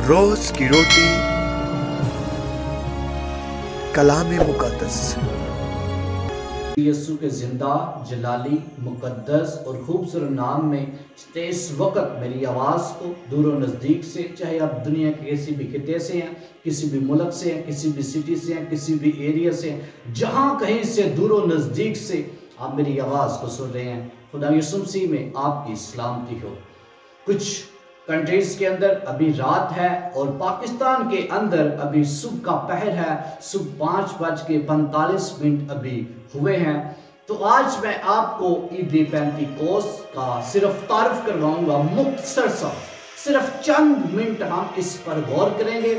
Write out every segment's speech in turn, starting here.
रोज की रोटी कलाम मुक़द्दस। यीशु के जिंदा जलाली मुकद्दस और खूबसूरत नाम में इस वक्त मेरी आवाज़ को दूर और नज़दीक से, चाहे आप दुनिया के किसी भी खिते से हैं, किसी भी मुल्क से हैं, किसी भी सिटी से हैं, किसी भी एरिया से हैं, जहाँ कहीं से दूर और नज़दीक से आप मेरी आवाज़ को सुन रहे हैं, खुदा यीशु मसीह में आपकी सलामती हो। कुछ कंट्रीज के अंदर अभी रात है और पाकिस्तान के अंदर अभी सुबह का पहर है, सुबह 5:45 अभी हुए हैं। तो आज मैं आपको ईद पेंतीकोस्त का सिर्फ तारुफ करवाऊंगा, मुख्तसर सा, सिर्फ चंद मिनट हम इस पर गौर करेंगे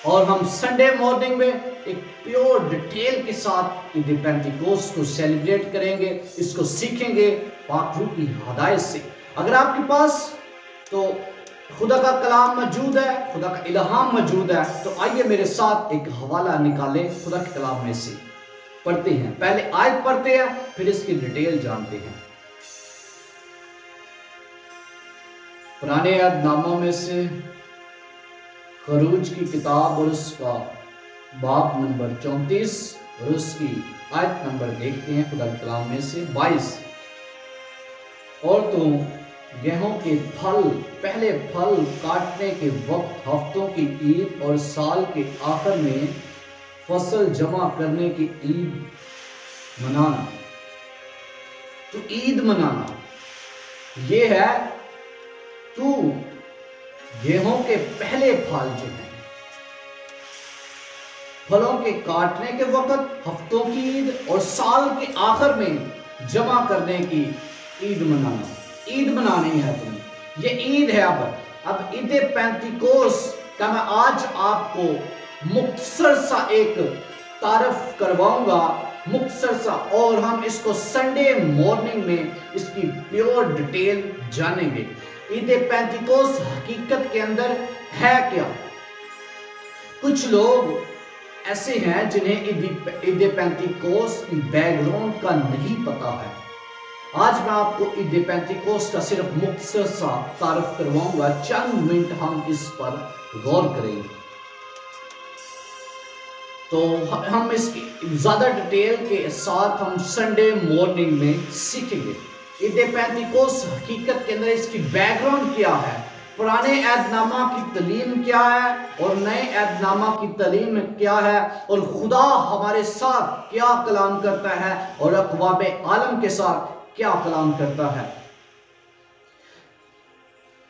और हम संडे मॉर्निंग में एक प्योर डिटेल के साथ ईद पेंतीकोस्त को सेलिब्रेट करेंगे, इसको सीखेंगे पाक रूह की हदायत से। अगर आपके पास तो खुदा का कलाम मौजूद है, खुदा का इल्हाम मौजूद है, तो आइए मेरे साथ एक हवाला निकालें खुदा के कलाम में से, पढ़ते हैं। पहले आयत पढ़ते हैं, फिर इसकी डिटेल जानते हैं। पुराने यादनामों में से खरूज की किताब और उसका बाब नंबर 34 और उसकी आयत नंबर देखते हैं खुदा के कलाम में से 22। और तो गेहूं के फल, पहले फल काटने के वक्त, हफ्तों की ईद और साल के आखिर में फसल जमा करने की ईद मनाना। तो ईद मनाना ये है, तू गेहूं के पहले फल जो है, फलों के काटने के वक्त, हफ्तों की ईद और साल के आखिर में जमा करने की ईद मनाना। ईद मनानी है तुम्हें, ये ईद है। अब ईद पेंतीकोस्त का मैं आज आपको मुख्तसर सा एक तारफ करवाऊंगा, मुख्तसर सा, और हम इसको संडे मॉर्निंग में इसकी प्योर डिटेल जानेंगे। ईद पेंतीकोस्त हकीकत के अंदर है क्या? कुछ लोग ऐसे हैं जिन्हें ईद पेंतीकोस्त की बैकग्राउंड का नहीं पता है। आज मैं आपको ईद पेंतीकोस्त का सिर्फ मुख्तसर सा तारुफ करवाऊंगा, चंद मिनट हम इस पर गौर करेंगे, तो हम इसकी ज्यादा डिटेल के साथ हम संडे मॉर्निंग में सीखेंगे। ईद पेंतीकोस्त हकीकत के अंदर इसकी बैकग्राउंड क्या है, पुराने ऐदनामा की तलीम क्या है और नए ऐदनामा की तलीम क्या है, और खुदा हमारे साथ क्या कलाम करता है और अक़वाम आलम के साथ क्या कलाम करता है,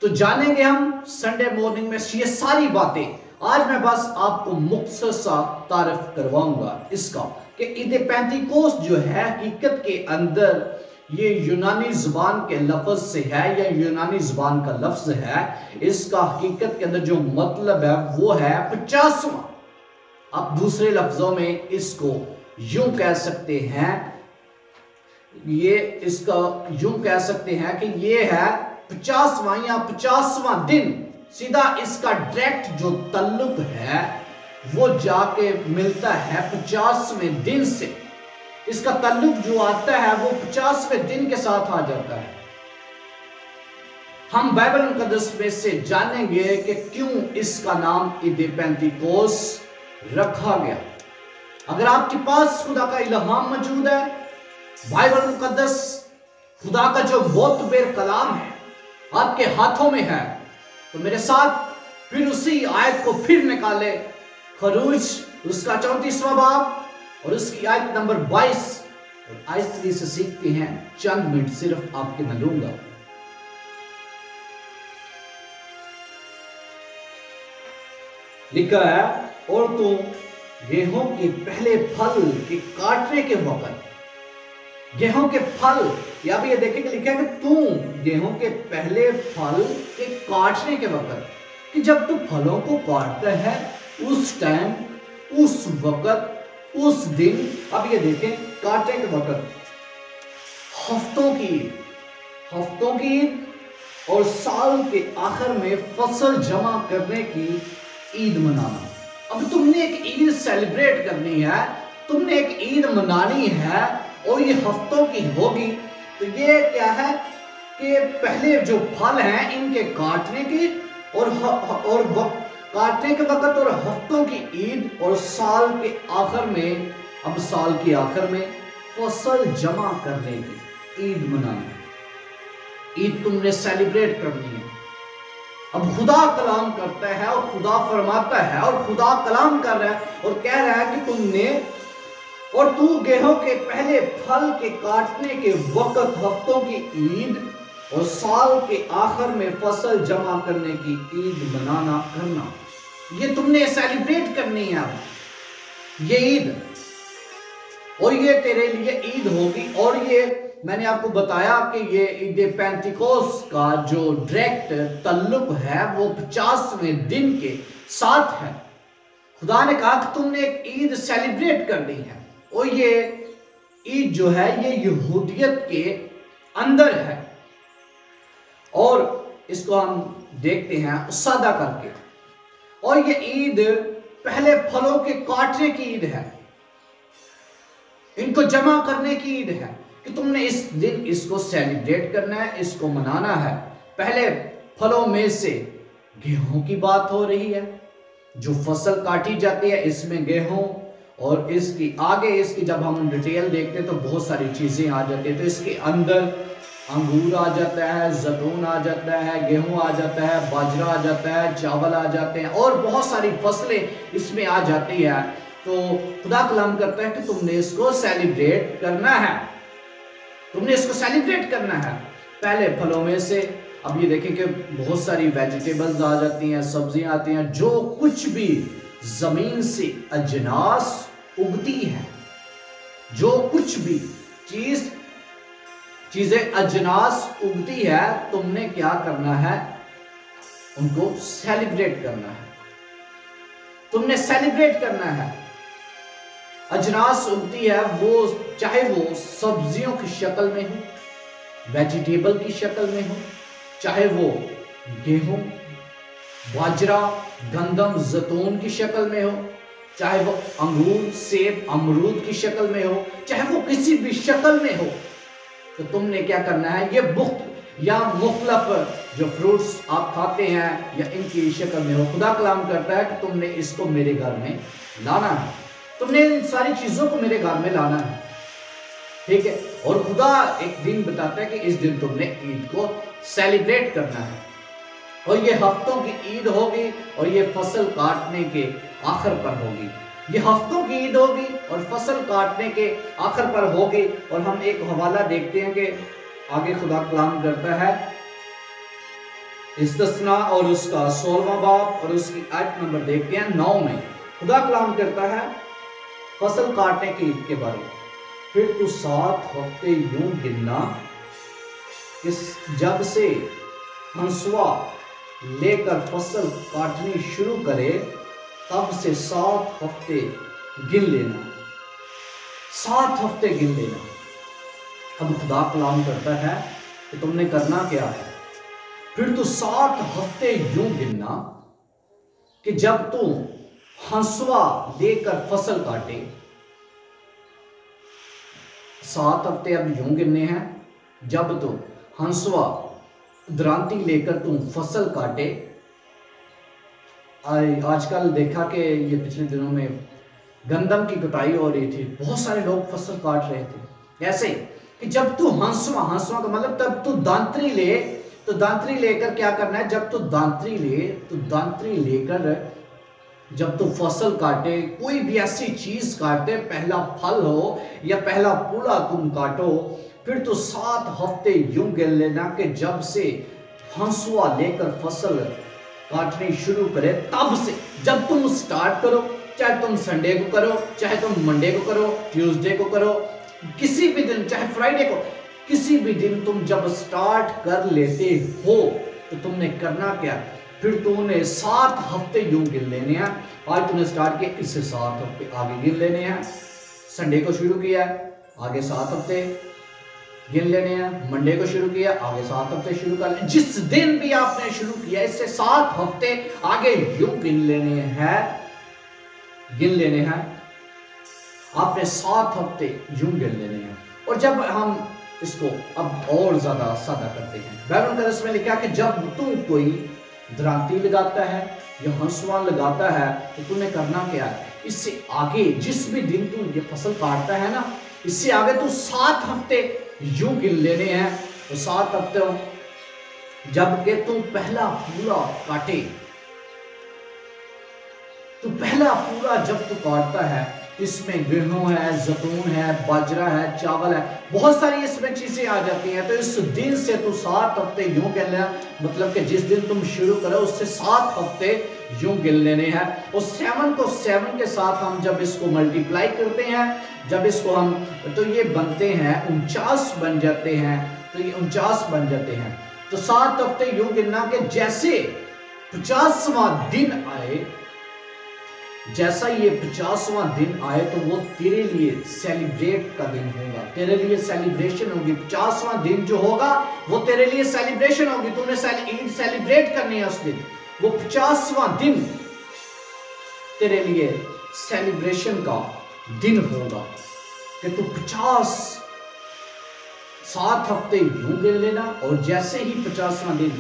तो जानेंगे हम संडे मॉर्निंग में ये सारी बातें। आज मैं बस आपको मुख्तसर सा तारुफ करवाऊंगा इसका कि ईद पेंतीकोस्त जो है हकीकत के अंदर ये यूनानी जुबान के लफ्ज से है, या यूनानी जुबान का लफ्ज है। इसका हकीकत के अंदर जो मतलब है वो है 50वां। आप दूसरे लफ्जों में इसको यूं कह सकते हैं, ये इसका यूं कह सकते हैं कि ये है 50वां या 50वां दिन। सीधा इसका डायरेक्ट जो तल्लुक है वो जाके मिलता है 50वें दिन से। इसका तल्लुक जो आता है वो 50वें दिन के साथ आ जाता है। हम बाइबल मुकद्दस में से जानेंगे कि क्यों इसका नाम ईद पेंतीकोस्त रखा गया। अगर आपके पास खुदा का इल्हाम मौजूद है, बाइबल मुकद्दस खुदा का जो मोतबर कलाम है आपके हाथों में है, तो मेरे साथ फिर उसी आयत को फिर निकाले, खरूज उसका 34वां बाब और उसकी आयत नंबर 22, और आयत से सीखते हैं। चंद मिनट सिर्फ आपके मैं लूंगा। लिखा है, और तो गेहूं के पहले फल के काटने के वक्त, गेहूं के फल, या भी ये देखेंगे लिखा है कि तू गेहूं के पहले फल के काटने के वक्त, कि जब तू फलों को काटता है उस टाइम, उस वक्त, उस दिन, अब ये देखें काटने के वक्त, हफ्तों की ईद और साल के आखिर में फसल जमा करने की ईद मनाना। अब तुमने एक ईद सेलिब्रेट करनी है, तुमने एक ईद मनानी है और ये हफ्तों की होगी। तो ये क्या है कि पहले जो फल हैं इनके काटने की और वक्त काटने के वक्त और हफ्तों की ईद और साल के आखिर में, अब साल के आखिर में फसल जमा करने की ईद मनाना, ईद तुमने सेलिब्रेट करनी है। अब खुदा कलाम करता है और खुदा फरमाता है और खुदा कलाम कर रहा है और कह रहा है कि तुमने और तू गेहूं के पहले फल के काटने के वक्त हफ्तों की ईद और साल के आखिर में फसल जमा करने की ईद मनाना करना, ये तुमने सेलिब्रेट करनी है। अब ये ईद, और ये तेरे लिए ईद होगी। और ये मैंने आपको बताया कि ये ईद पेंतिकोस का जो डायरेक्ट ताल्लुक है वो 50वें दिन के साथ है। खुदा ने कहा कि तुमने एक ईद सेलिब्रेट करनी है, और ये ईद जो है ये यहूदियत के अंदर है। और इसको हम देखते हैं सादा करके, और ये ईद पहले फलों के काटने की ईद है, इनको जमा करने की ईद है कि तुमने इस दिन इसको सेलिब्रेट करना है, इसको मनाना है। पहले फलों में से गेहूं की बात हो रही है, जो फसल काटी जाती है इसमें गेहूं, और इसकी आगे इसकी जब हम डिटेल देखते हैं तो बहुत सारी चीजें आ जाती है। तो इसके अंदर अंगूर आ जाता है, जैतून आ जाता है, गेहूं आ जाता है, बाजरा आ जाता है, चावल आ जाते हैं, और बहुत सारी फसलें इसमें आ जाती है। तो खुदा कलाम करता है कि तुमने इसको सेलिब्रेट करना है, तुमने इसको सेलिब्रेट करना है पहले फलों में से। अब ये देखें कि बहुत सारी वेजिटेबल्स आ जाती हैं, सब्जियां आती हैं, जो कुछ भी जमीन से अजनास उगती है, जो कुछ भी चीजें अजनास उगती है, तुमने क्या करना है, उनको सेलिब्रेट करना है, तुमने सेलिब्रेट करना है। अजनास उगती है वो चाहे वो सब्जियों की शक्ल में हो, वेजिटेबल की शक्ल में हो, चाहे वो गेहूं, बाजरा, गंदम, जैतून की शक्ल में हो, चाहे वो अंगूर, सेब, अमरूद की शक्ल में हो, चाहे वो किसी भी शक्ल में हो, तो तुमने क्या करना है, ये या मुख्तलिफ जो फ्रूट्स आप खाते हैं या इनकी शक्ल में हो, खुदा कलाम करता है कि तुमने इसको मेरे घर में लाना है, तुमने इन सारी चीजों को मेरे घर में लाना है, ठीक है। और खुदा एक दिन बताता है कि इस दिन तुमने ईद को सेलिब्रेट करना है, और ये हफ्तों की ईद होगी, और ये फसल काटने के आखिर पर होगी। ये हफ्तों की ईद होगी और फसल काटने के आखिर पर होगी। और हम एक हवाला देखते हैं कि आगे खुदा कलाम करता है इस्तिस्ना और उसका 16वां बाब और उसकी आयत नंबर देखते हैं 9 में। खुदा कलाम करता है फसल काटने की ईद के बारे में, फिर तू 7 हफ्ते यूं गिनना कि जब से हंसुआ लेकर फसल काटनी शुरू करे तब से 7 हफ्ते गिन लेना, 7 हफ्ते गिन लेना। अब खुदा कलाम करता है कि तुमने करना क्या है, फिर तू 7 हफ्ते यूं गिनना कि जब तू हंसुआ लेकर फसल काटे। 7 हफ्ते अब यूं गिनने हैं, जब तू हंसुआ दरांती लेकर तू फसल काटे। आजकल देखा कि ये पिछले दिनों में गंदम की कटाई हो रही थी, बहुत सारे लोग फसल काट रहे थे। ऐसे कि जब तू हंसुआ का मतलब तब तू दांतरी ले, तो दांतरी लेकर क्या करना है, जब तू दांतरी ले तो दांतरी लेकर जब तू फसल काटे, कोई भी ऐसी चीज काटे, पहला फल हो या पहला पूरा तुम काटो, फिर तो 7 हफ्ते यूं गिन लेना कि जब से हंसुआ लेकर फसल काटनी शुरू करे तब से। जब तुम स्टार्ट करो, चाहे तुम संडे को करो, चाहे तुम मंडे को करो, ट्यूसडे को करो, किसी भी दिन, चाहे फ्राइडे को, किसी भी दिन तुम जब स्टार्ट कर लेते हो तो तुमने करना क्या, फिर तुमने 7 हफ्ते यूं गिन लेने हैं। आज तुमने स्टार्ट किया, इससे 7 हफ्ते आगे गिन लेने हैं। संडे को शुरू किया, आगे 7 हफ्ते गिन लेने हैं। मंडे को शुरू किया, आगे 7 हफ्ते शुरू कर लेने। जिस दिन भी आपने शुरू किया, इससे 7 हफ्ते आगे यूं गिन लेने हैं। आपने 7 हफ्ते यूं गिन लेने हैं। और जब हम इसको अब और ज्यादा सादा करते हैं, बाइबल में लिखा कि जब तू कोई दरांती लगाता है या हंसुआ लगाता है, तो तुम्हें करना क्या है, इससे आगे जिस भी दिन तू ये फसल काटता है ना, इससे आगे तू 7 हफ्ते यूं गिन लेने हैं। तो 7 हफ्ते जबकि तू पहला पूरा काटे, तो पहला पूरा जब तू काटता है, इसमें गेहूं है, जैतून है, बाजरा है, चावल है, बहुत सारी इसमें चीजें आ जाती हैं। तो इस दिन से तू 7 हफ्ते यूं गिन लेना, मतलब कि जिस दिन तुम शुरू करो उससे 7 हफ्ते यूं गिन लेने हैं। और 7 को 7 के साथ हम जब इसको मल्टीप्लाई करते हैं, जब इसको हम, तो ये बनते हैं 49 बन जाते हैं। तो ये 49 बन जाते हैं। तो 7 हफ्ते यूं गिनना कि जैसे 50वां दिन आए, जैसा ये 50वां दिन आए, तो वो तेरे लिए सेलिब्रेट का दिन होगा, तेरे लिए सेलिब्रेशन होगी। 50वां दिन जो होगा वो तेरे लिए सेलिब्रेशन होगी, तूने ईद सेलिब्रेट करनी है उस दिन। वो 50वां दिन तेरे लिए सेलिब्रेशन का दिन होगा कि तू 7 हफ्ते यूं गिन लेना, और जैसे ही 50वां दिन,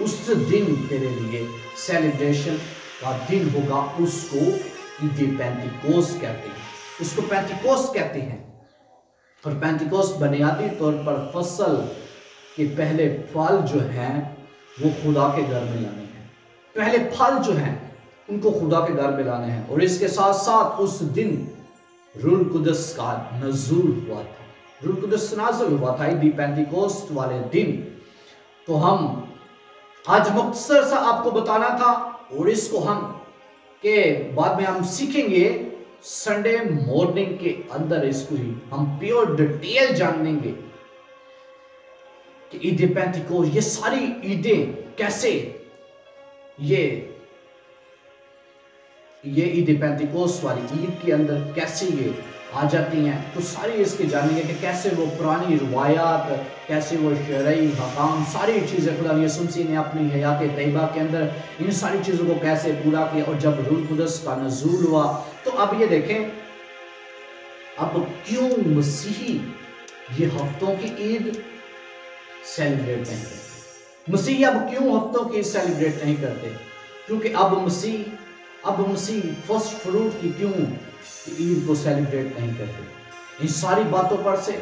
उस दिन तेरे लिए सेलिब्रेशन का दिन होगा। उसको ईद पेंटिकोस्ट कहते हैं, उसको पेंटिकोस्ट कहते हैं। और पेंटिकोस्ट बुनियादी तौर पर फसल के पहले फल जो हैं वो खुदा के घर में लाने हैं, पहले फल जो हैं उनको खुदा के घर में लाने हैं। और इसके साथ साथ उस दिन रूह कुदस का नज़ूल हुआ था, रूह कुदस नाज़िल हुआ था ईद पेंटिकोस्ट वाले दिन। तो हम आज मुख्तसर सा आपको बताना था, और इसको हम के बाद में हम सीखेंगे संडे मॉर्निंग के अंदर। इसको ही हम प्योर डिटेल जानेंगे कि ईद पेंटिकोस्ट, ये सारी ईदें कैसे, ये ईद पेंटिकोस्ट वाली ईद के अंदर कैसे ये आ जाती हैं। तो सारी इसके जानेंगे कि कैसे वो पुरानी रिवायात, कैसे वो शरई हकाम, सारी चीज़ें खुदा यसुह मसीह ने अपनी हयात तैयबा के अंदर इन सारी चीज़ों को कैसे पूरा किया। और जब रूह कुदस का नज़ूल हुआ, तो अब ये देखें, अब क्यों मसीही ये हफ्तों की ईद सेलिब्रेट नहीं करते, मसीह अब क्यों हफ्तों की सेलिब्रेट नहीं करते, क्योंकि अब मसीह फर्स्ट फ्रूट की क्यों ईद को सेलिब्रेट नहीं करते। इन सारी बातों पर से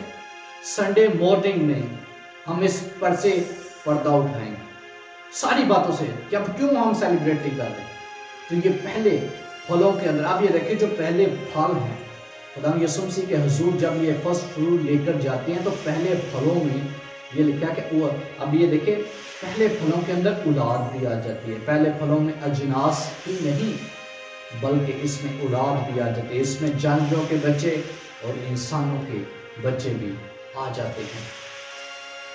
संडे मॉर्निंग में हम इस पर से पर्दा उठाएंगे, सारी बातों से कि अब क्यों हम सेलिब्रेट नहीं कर रहे। तो ये पहले फलों के अंदर, आप ये देखिए जो पहले फल हैं, खुदा यसुह मसीह के हुजूर जब ये फर्स्ट फ्रूट लेकर जाते हैं, तो पहले फलों में ये लिखा कि वो, अब ये देखिए पहले फलों के अंदर औलाद भी आ जाती है। पहले फलों में अजनास ही नहीं, बल्कि इसमें औलाद भी आ जाती है, इसमें जानवरों के बच्चे और इंसानों के बच्चे भी आ जाते हैं।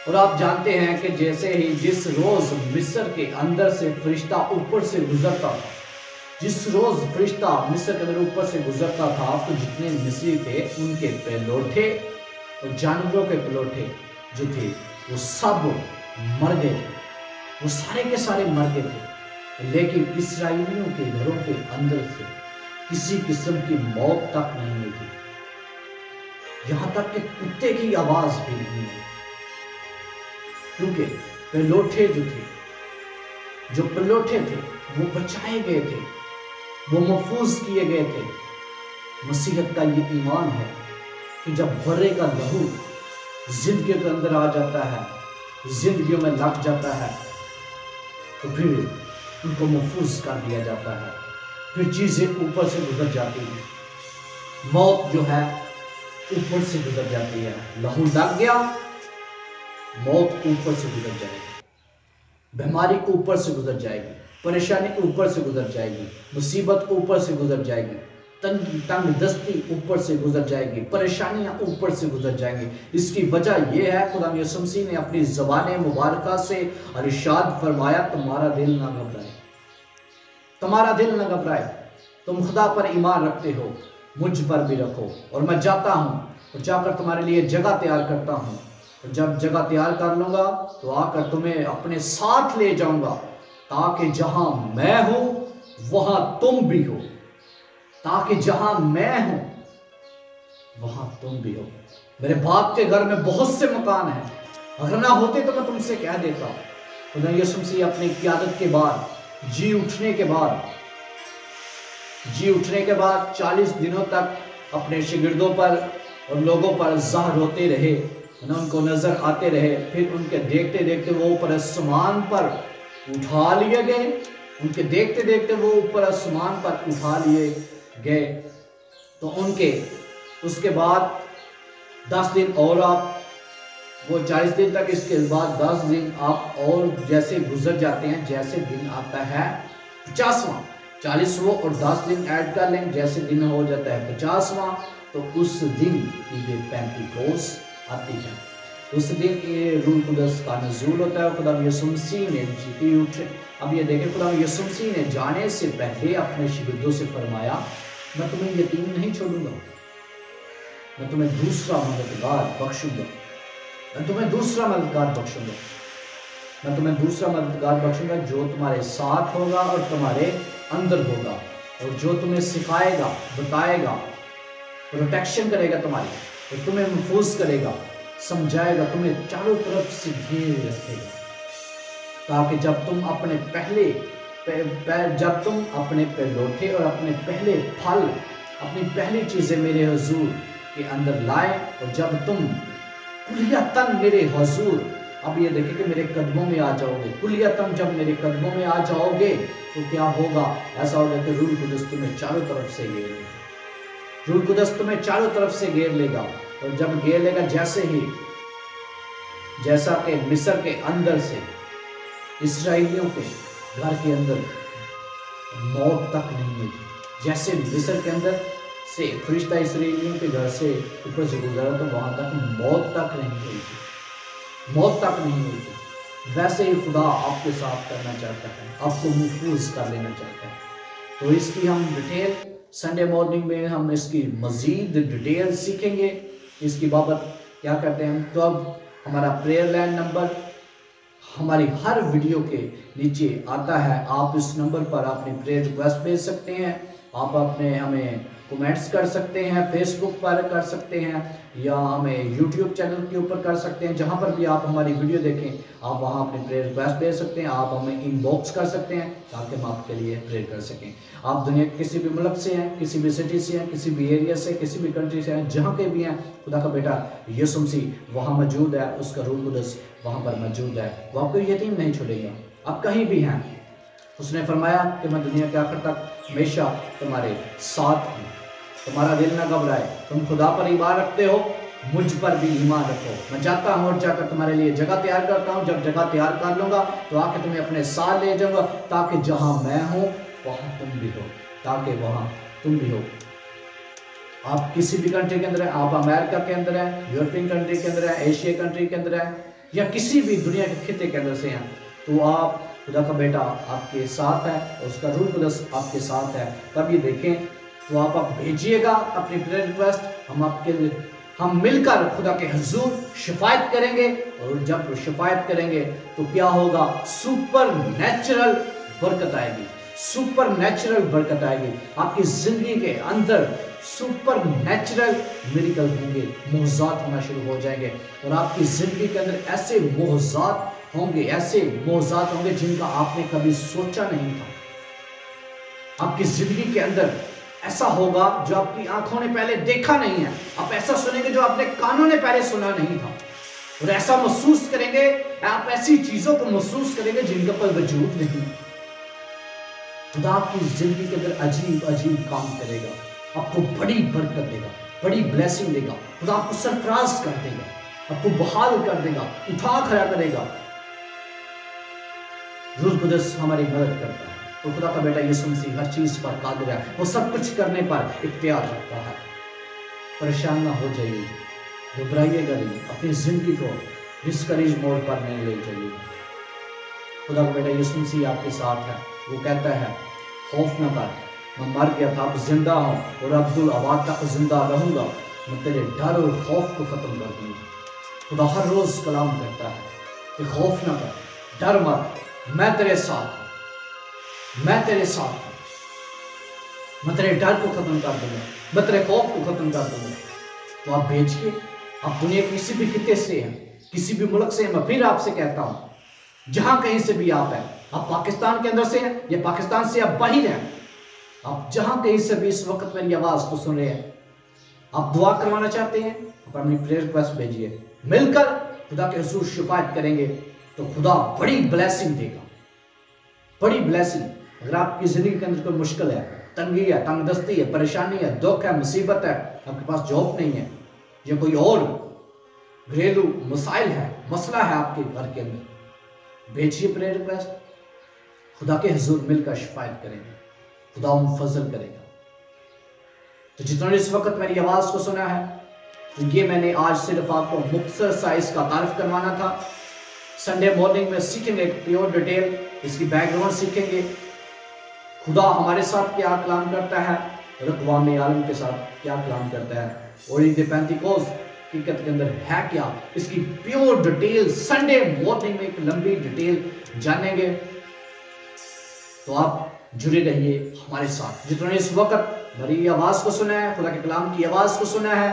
और आप जानते हैं कि जैसे ही जिस रोज़ मिस्र के अंदर से फरिश्ता ऊपर से गुजरता था, जिस रोज़ फरिश्ता मिस्र के अंदर ऊपर से गुजरता था, तो जितने मिस्री थे उनके पहलौठे और जानवरों के पहलौठे जो थे वो सब मर गए थे, वो सारे के सारे मर गए थे। लेकिन इस्राएलियों के घरों के अंदर से किसी किस्म की मौत तक नहीं हुई थी, यहां तक कि कुत्ते की आवाज भी नहीं आई, क्योंकि पहलौठे जो पहलौठे थे वो बचाए गए थे, वो महफूज किए गए थे। मसीहत का ये ईमान है कि जब बर्रे का लहू जिंदगी के अंदर आ जाता है, जिंदगियों में लग जाता है, तो फिर उनको महफूज कर दिया जाता है, फिर चीजें ऊपर से गुजर जाती हैं, मौत जो है ऊपर से गुजर जाती है। लहू लग गया, मौत ऊपर से गुजर जाएगी, बीमारी ऊपर से गुजर जाएगी, परेशानी ऊपर से गुजर जाएगी, मुसीबत ऊपर से गुजर जाएगी, तंग दस्ती ऊपर से गुजर जाएगी, परेशानियां ऊपर से गुजर जाएंगी। इसकी वजह यह है, खुदा यसुह मसीह ने अपनी ज़बान मुबारका से इरशाद फरमाया, तुम्हारा दिल ना घबराए, तुम्हारा दिल ना घबराए, तुम खुदा पर ईमान रखते हो, मुझ पर भी रखो, और मैं जाता हूँ और जाकर तुम्हारे लिए जगह तैयार करता हूँ, और जब जगह तैयार कर लूँगा तो आकर तुम्हें अपने साथ ले जाऊँगा, ताकि जहाँ मैं हूँ वहाँ तुम भी हो, ताकि जहां मैं हूं वहां तुम भी हो। मेरे बाप के घर में बहुत से मकान हैं, अगर ना होते तो मैं तुमसे कह देता। खुदा यसुह मसीह अपनी क़यादत के बाद जी उठने के बाद 40 दिनों तक अपने शिगिर्दों पर और लोगों पर ज़ाहिर होते रहे, उनको नजर आते रहे। फिर उनके देखते देखते वो ऊपर आसमान पर उठा लिए गए, उनके देखते देखते वो ऊपर आसमान पर उठा लिए गए। तो उनके उसके बाद 10 दिन और आप वो 40 दिन तक, इसके बाद 10 दिन आप और जैसे गुजर जाते हैं, जैसे दिन आता है 50वां, 40वां और 10 दिन ऐड कर लें, जैसे दिन हो जाता है 50वां, तो उस दिन ईद पेंटिकोस आती है। उस दिन ये रूह कुदस का नज़ूल होता है। खुदा यीशु मसीह ने जी उठे। अब ये देखें, खुदा यीशु मसीह ने जाने से पहले अपने शिगिर्दों से फरमाया, मैं तुम्हें यतीम नहीं छोड़ूंगा, मैं तुम्हें दूसरा मददगार बख्शूंगा, मैं तुम्हें दूसरा मददगार बख्शूंगा, मैं तुम्हें दूसरा मददगार बख्शूंगा जो तुम्हारे साथ होगा और तुम्हारे अंदर होगा, और जो तुम्हें सिखाएगा, बताएगा, प्रोटेक्शन करेगा तुम्हारी, और तुम्हें महफूज करेगा, समझाएगा, तुम्हें चारों तरफ से घेर रखेगा, ताकि जब तुम अपने लौटे और अपने पहले फल, अपनी पहली चीज़ें मेरे हुजूर के अंदर लाए, और जब तुम कुलियतन मेरे हुजूर, अब ये देखिए कि मेरे कदमों में आ जाओगे, कुलियतन जब मेरे कदमों में आ जाओगे तो क्या होगा? ऐसा होगा कि रूह कुदस तुम्हें चारों तरफ से घेर लेगा, रूह कुदस तुम्हें चारों तरफ से घेर लेगा। और जब घेर लेगा, जैसा कि मिस्र के अंदर से इस्राएलियों के घर के अंदर मौत तक नहीं हुई थी, जैसे मिस्र के अंदर से फरिश्ता इस्राएलियों के घर से ऊपर से गुजरा तो वहां तक मौत तक नहीं हुई थी, मौत तक नहीं हुई थी, वैसे ही खुदा आपके साथ करना चाहता है, आपको महफूज कर लेना चाहता है। तो इसकी हम डिटेल संडे मॉर्निंग में हम इसकी मज़ीद डिटेल सीखेंगे, इसकी बाबत क्या करते हैं हम। तो अब हमारा प्रेयर लाइन नंबर हमारी हर वीडियो के नीचे आता है, आप इस नंबर पर अपनी प्रेयर रिक्वेस्ट भेज सकते हैं, आप अपने हमें कमेंट्स कर सकते हैं, फेसबुक पर कर सकते हैं, या हमें यूट्यूब चैनल के ऊपर कर सकते हैं, जहां पर भी आप हमारी वीडियो देखें आप वहां अपनी प्रेयर रिक्वेस्ट भेज सकते हैं, आप हमें इनबॉक्स कर सकते हैं ताकि हम आपके लिए प्रेयर कर सकें। आप दुनिया के किसी भी मुल्क से हैं, किसी भी सिटी से हैं, किसी भी एरिया से, किसी भी कंट्री से हैं, जहाँ के भी हैं, खुदा का बेटा यीशु मसीह वहाँ मौजूद है, उसका रूह कुदस वहाँ पर मौजूद है, वो आपको यतीम नहीं छोड़ेगा, आप कहीं भी हैं। उसने फरमाया कि मैं दुनिया के आखिर तक हमेशा तुम्हारे साथ हूँ, तुम्हारा दिल ना घबराए, तुम खुदा पर ईमान रखते हो, मुझ पर भी ईमान रखो, मैं जाता हूँ और जाकर तुम्हारे लिए जगह तैयार करता हूँ, जब जगह तैयार कर लूँगा तो आके तुम्हें अपने साथ ले जाऊँगा, ताकि जहाँ मैं हूँ वहाँ तुम भी हो, ताकि वहाँ तुम भी हो। आप किसी भी कंट्री के अंदर हैं, आप अमेरिका के अंदर हैं, यूरोपियन कंट्री के अंदर हैं, एशिया कंट्री के अंदर हैं, या किसी भी दुनिया के खिते के अंदर से हैं, तो आप खुदा का बेटा आपके साथ है, उसका रूह कुदस आपके साथ है। तब ये देखें तो आप भेजिएगा अपनी प्रेयर रिक्वेस्ट, हम मिलकर खुदा के हुजूर शिफायत करेंगे, और जब शिफायत करेंगे तो क्या होगा? सुपर नेचुरल बरकत आएगी, सुपर नेचुरल बरकत आएगी आपकी जिंदगी के अंदर, सुपर नेचुरल मिरेकल होंगे, मुअज़्ज़ात होना शुरू हो जाएंगे, और आपकी जिंदगी के अंदर ऐसे मुअज़्ज़ात होंगे, ऐसे मुअज़्ज़ात होंगे जिनका आपने कभी सोचा नहीं था। आपकी जिंदगी के अंदर ऐसा होगा जो आपकी आंखों ने पहले देखा नहीं है, आप ऐसा सुनेंगे जो आपने कानों ने पहले सुना नहीं था, और ऐसा महसूस करेंगे, आप ऐसी चीजों को महसूस करेंगे जिनका कोई वजूद नहीं। खुदा आपकी जिंदगी के अंदर अजीब अजीब काम करेगा, आपको बड़ी बरकत देगा, बड़ी ब्लेसिंग देगा, खुदा आपको सरफराज कर देगा, आपको बहाल कर देगा, उठा खड़ा करेगा। रूह कुदस हमारी मदद करता है, तो खुदा का बेटा यीशु मसीह हर चीज पर कादिर है, वो सब कुछ करने पर इख्तियार रखता है। परेशान ना हो जाइए, घबराइएगा नहीं, अपनी जिंदगी को डिस्करेज मोड पर नहीं ले जाइए। खुदा का बेटा यीशु मसीह आपके साथ है, वो कहता है खौफ ना कर, मैं मर गया था अब जिंदा हूँ और अब्दुल आबाद तक जिंदा रहूंगा, मैं तेरे डर और खौफ को खत्म कर दूंगा। खुदा हर रोज कलाम करता है कि खौफ ना कर, डर मत, मैं तेरे साथ हूं, मैं तेरे साथ हूं, मैं तेरे डर को खत्म कर दूंगा, मैं तेरे खौफ को खत्म कर दूंगा। तो आप भेजिए, आप दुनिया के किसी भी खिते से हैं, किसी भी मुल्क से हैं, मैं फिर आपसे कहता हूं, जहां कहीं से भी आप हैं, आप पाकिस्तान के अंदर से हैं या पाकिस्तान से आप बाहर हैं, आप जहां कहीं से भी इस वक्त मेरी आवाज को सुन रहे हैं, आप दुआ करवाना चाहते हैं, आप अपनी प्रेयर रिक्वेस्ट भेजिए। मिलकर खुदा के हुजूर शिफायत करेंगे तो खुदा बड़ी ब्लेसिंग देगा, बड़ी ब्लेसिंग। अगर आपकी जिंदगी के अंदर कोई मुश्किल है, तंगी है, तंगदस्ती है, परेशानी है, दुख है, मुसीबत है, आपके पास जॉब नहीं है या कोई और घरेलू मसाइल है, मसला है आपके घर के अंदर, भेजिए प्रेयर रिक्वेस्ट, खुदा के हुजूर मिलकर शिफायत करेंगे, खुदा फजल करेगा। तो जिन्होंने इस वक्त मेरी आवाज को सुना है, तो ये मैंने आज सिर्फ आपको मुख्तसर सा इसका तारीफ करवाना था। संडे मॉर्निंग में सीखेंगे एक प्योर डिटेल, इसकी बैकग्राउंड सीखेंगे, खुदा हमारे साथ क्या कलाम करता है और अक़वाम आलम के साथ क्या कलाम करता है, और ईद पेंतिकोस्त हकीकत के अंदर है क्या, इसकी प्योर डिटेल संडे मॉर्निंग में एक लंबी डिटेल जानेंगे। तो आप जुड़े रहिए हमारे साथ। जिन्होंने इस वक्त मेरी आवाज को सुना है, खुदा के कलाम की आवाज को सुना है,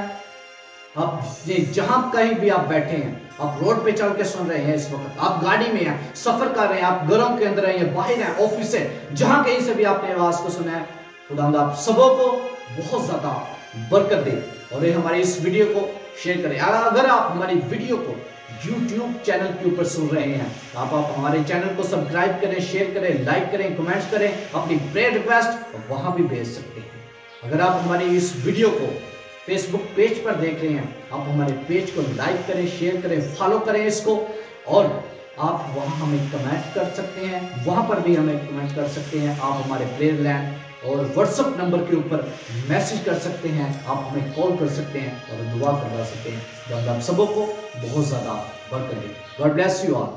आप जहां कहीं भी आप बैठे हैं, आप रोड पे चल के सुन रहे हैं, इस वक्त आप गाड़ी में हैं, सफर कर रहे हैं, आप घरों के अंदर हैं, बाहर हैं, ऑफिस है, जहां कहीं से भी आपने आवाज को सुना है, खुदा आप सबों को बहुत ज्यादा बरकत दे। और ये हमारी इस वीडियो को शेयर करें। अगर आप हमारी वीडियो को YouTube चैनल के ऊपर सुन रहे हैं, तो आप हमारे चैनल को सब्सक्राइब करें, शेयर करें, लाइक करें, कमेंट्स करें, अपनी प्रेयर रिक्वेस्ट वहां भी भेज सकते हैं। अगर आप हमारी इस वीडियो को फेसबुक पेज पर देख रहे हैं, आप हमारे पेज को लाइक करें, शेयर करें, फॉलो करें इसको, और आप वहां हमें कमेंट कर सकते हैं, वहां पर भी हमें कमेंट कर सकते हैं। आप हमारे प्रेयर लैंड और व्हाट्सएप नंबर के ऊपर मैसेज कर सकते हैं, आप हमें कॉल कर सकते हैं और दुआ करवा सकते हैं। तो आप सबों को बहुत ज़्यादा बरकत दे। God bless you all.